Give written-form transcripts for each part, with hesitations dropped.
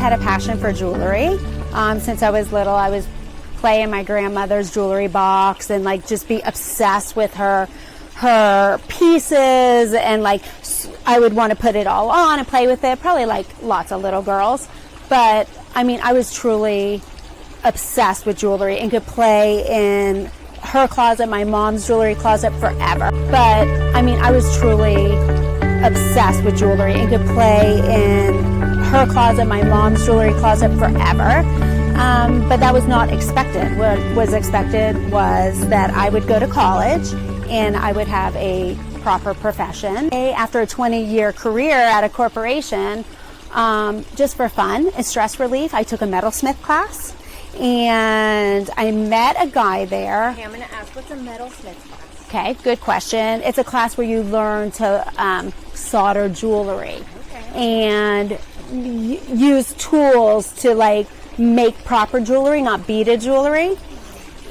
had a passion for jewelry. Since I was little, I was play in my grandmother's jewelry box and like just be obsessed with her pieces, and like I would want to put it all on and play with it, probably like lots of little girls. But I mean, I was truly obsessed with jewelry and could play in her closet, my mom's jewelry closet forever. But I mean, I was truly obsessed with jewelry and could play in her closet, my mom's jewelry closet forever. But that was not expected. What was expected was that I would go to college and I would have a proper profession. After a 20-year career at a corporation, just for fun and stress relief, I took a metalsmith class, and I met a guy there. Okay, I'm going to ask, what's a metalsmith class? Okay, good question. It's a class where you learn to solder jewelry and use tools to like make proper jewelry, not beaded jewelry.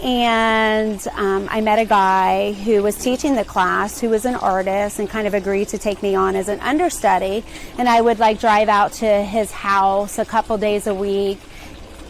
And I met a guy who was teaching the class, who was an artist, and kind of agreed to take me on as an understudy. And I would like drive out to his house a couple days a week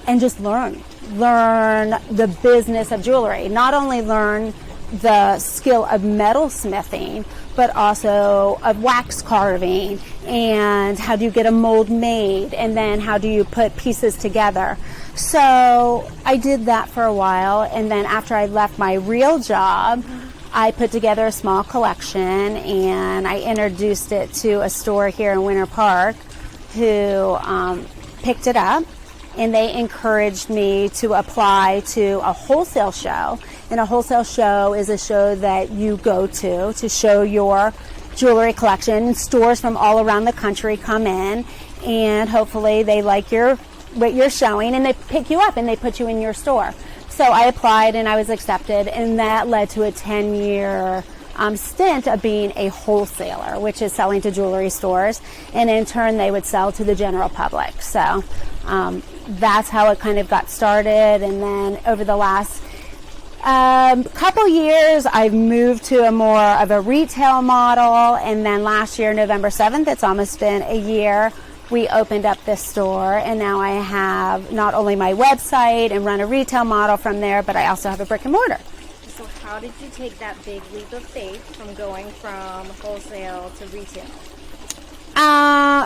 and just learn the business of jewelry. Not only learn the skill of metalsmithing, but also of wax carving, and how do you get a mold made, and then how do you put pieces together. So I did that for a while, and then after I left my real job, I put together a small collection, and I introduced it to a store here in Winter Park who picked it up, and they encouraged me to apply to a wholesale show. And a wholesale show is a show that you go to show your jewelry collection. Stores from all around the country come in, and hopefully they like what you're showing, and they pick you up and they put you in your store. So I applied and I was accepted, and that led to a 10-year stint of being a wholesaler, which is selling to jewelry stores, and in turn they would sell to the general public. So that's how it kind of got started. And then over the last couple years, I've moved to a more of a retail model, and then last year, November 7th, it's almost been a year, we opened up this store, and now I have not only my website and run a retail model from there, but I also have a brick and mortar. So how did you take that big leap of faith from going from wholesale to retail?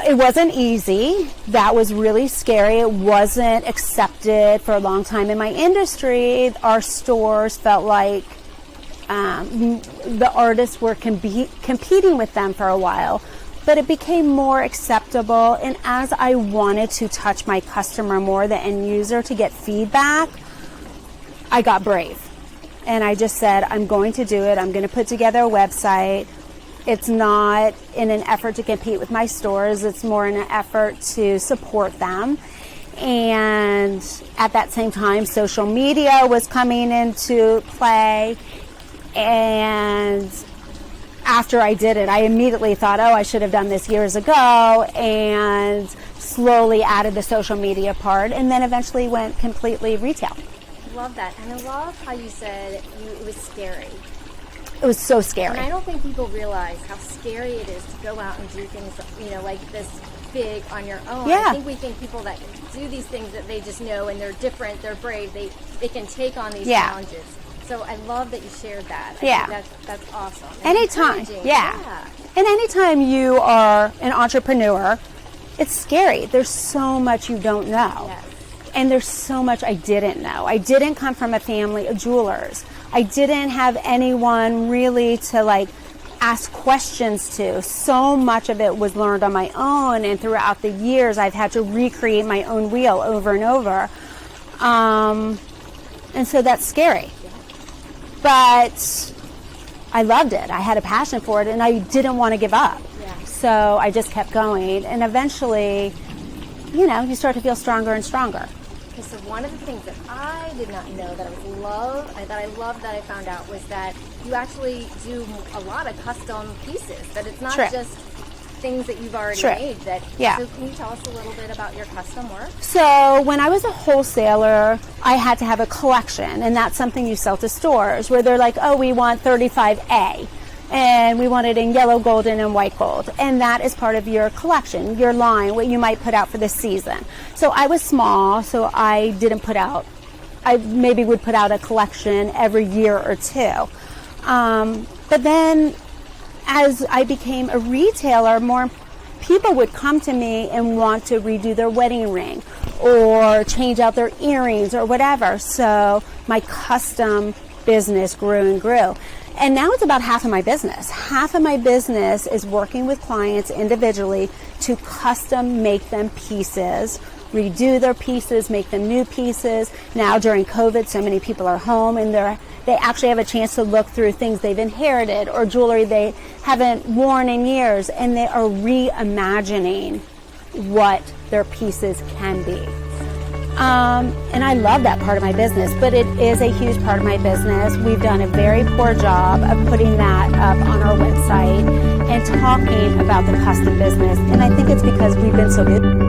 It wasn't easy. That was really scary. It wasn't accepted for a long time in my industry. Our stores felt like the artists were competing with them for a while, but it became more acceptable. And as I wanted to touch my customer more, the end user, to get feedback, I got brave. And I just said, I'm going to do it. I'm going to put together a website. It's not in an effort to compete with my stores. It's more in an effort to support them. And at that same time, social media was coming into play. And after I did it, I immediately thought, I should have done this years ago, and slowly added the social media part, and then eventually went completely retail. Love that. And I love how you said it was scary. It was so scary. And I don't think people realize how scary it is to go out and do things, like this big on your own. Yeah. I think we think people that do these things that they just know and they're different, they're brave, they can take on these challenges. So I love that you shared that. I think that's awesome. And anytime, and anytime you are an entrepreneur, it's scary. There's so much you don't know. Yes. And there's so much I didn't know. I didn't come from a family of jewelers. I didn't have anyone really to ask questions to. So much of it was learned on my own, and throughout the years I've had to recreate my own wheel over and over. And so that's scary. But I loved it. I had a passion for it, and I didn't want to give up. Yeah. So I just kept going, and eventually, you start to feel stronger and stronger. Okay, so one of the things that I did not know that I loved that I found out was that you actually do a lot of custom pieces, that it's not just things that you've already made. So can you tell us a little bit about your custom work? So when I was a wholesaler, I had to have a collection, and that's something you sell to stores where they're like, we want 35A. and we want it in yellow, golden, and white gold. And that is part of your collection, your line, what you might put out for this season. So I was small, so I didn't put out, I maybe would put out a collection every year or two. But then as I became a retailer, more people would come to me and want to redo their wedding ring or change out their earrings or whatever. So my custom business grew and grew. And now it's about half of my business. Half of my business is working with clients individually to custom make them pieces, redo their pieces, make them new pieces. Now during COVID, so many people are home and they actually have a chance to look through things they've inherited or jewelry they haven't worn in years, and they are reimagining what their pieces can be. And I love that part of my business, but it is a huge part of my business. We've done a very poor job of putting that up on our website and talking about the custom business, and I think it's because we've been so good.